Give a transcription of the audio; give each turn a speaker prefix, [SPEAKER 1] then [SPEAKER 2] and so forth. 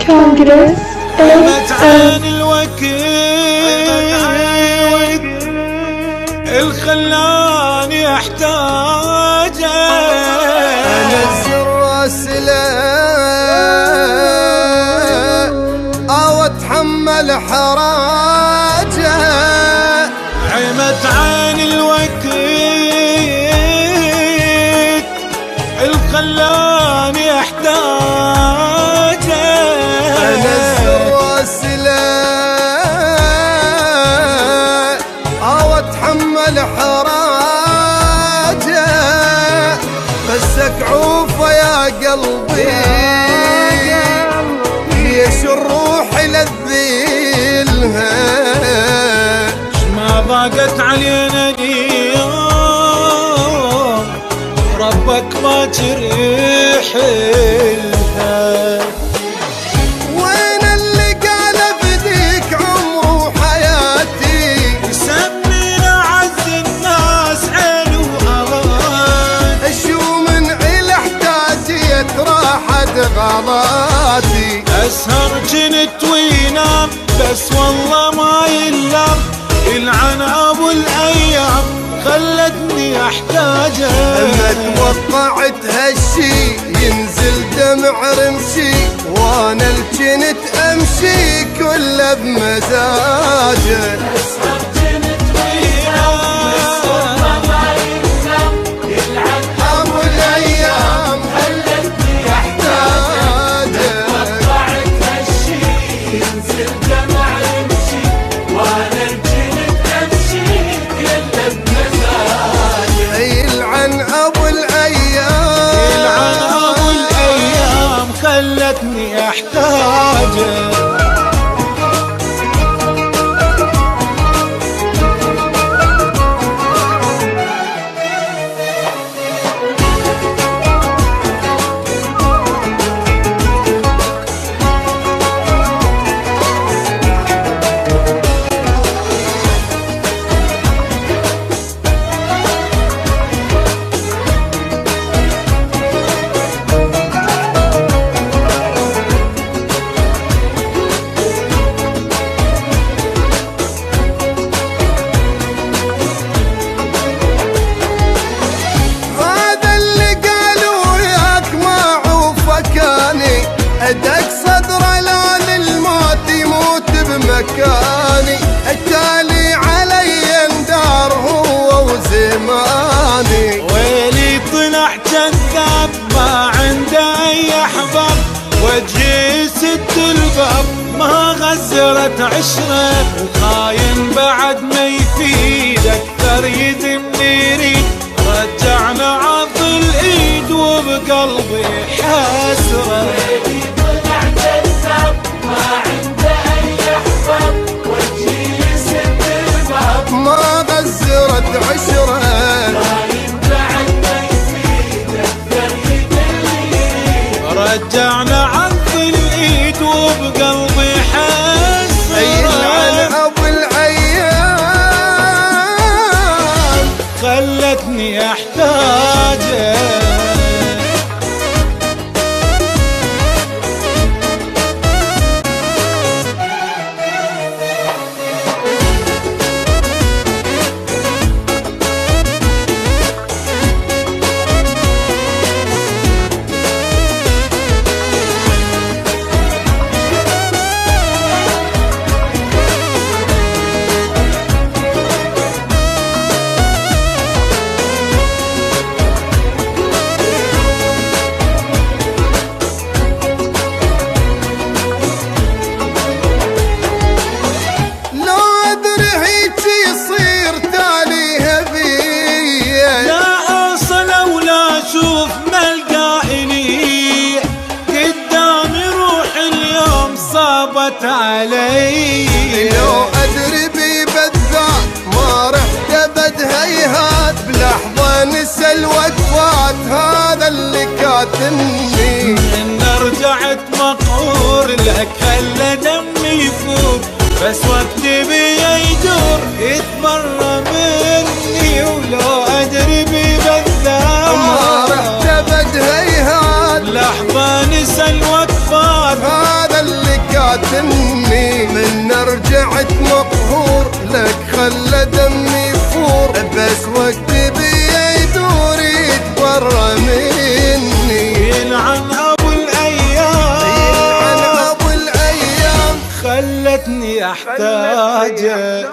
[SPEAKER 1] كونغرس
[SPEAKER 2] متعان الوقت الخلاني احتاجه
[SPEAKER 3] انزل راسله او اتحمل حراجه
[SPEAKER 2] عمت عين الوقت الخلاني احتاجه
[SPEAKER 3] انزل راسله او اتحمل حراجه مسك عوفه يا قلبي ليش الروح لذيلها
[SPEAKER 2] ما ضاقت علينا اليوم ربك ما تريحلها
[SPEAKER 3] وين اللي قال بديك عمره وحياتي
[SPEAKER 2] يسمينا عز الناس عين وأمان
[SPEAKER 3] شو من عيل احتاجيت راحت غلاتي
[SPEAKER 2] أسهر جنت وينام بس والله ما يلام يلعن أبو الأيام خلتني أحتاجه
[SPEAKER 3] اما توقعت هالشي ينزل دمع رمشي وانا الجنت امشي كله بمزاجه ابو الايام خلتني احتاجه يلعن ابو الايام
[SPEAKER 2] يلعن أبو الأيام خلتني أحتاجه
[SPEAKER 3] ادق صدره لا للموت يموت بمكاني التالي علي اندار هو وزماني
[SPEAKER 2] ويلي طلع كذاب ما عنده اي احباب وجهي سد الباب ما غزرت عشره وخاين بعد ما يفيد اكثر يدني يريد رجعنا عض الايد وبقلبي حسره
[SPEAKER 3] ما غزرت عشره
[SPEAKER 2] رجعنا عض الايد وبقلبي حسره
[SPEAKER 3] يلعن ابو الايام
[SPEAKER 2] خلتني احتاجه علي
[SPEAKER 3] لو ادري بي بالذات ما رحت ابد هيهات بلحظه نسى الوقفات هذا اللي كاتمني
[SPEAKER 2] ان رجعت مقهور لك خلى دمي يفور بس وقتي بي يدور يتبرى مني ولو ادري بي بالذات
[SPEAKER 3] ما رحت ابد هيهات
[SPEAKER 2] لحظه نسى الوقفات
[SPEAKER 3] هذا اللي كاتمني. من رجعت مقهور لك خلى دمي يفور، بس وقتي بيا يدور يتبرى مني.
[SPEAKER 2] يلعن ابو الايام،
[SPEAKER 3] يلعن ابو الايام
[SPEAKER 2] خلتني احتاجه.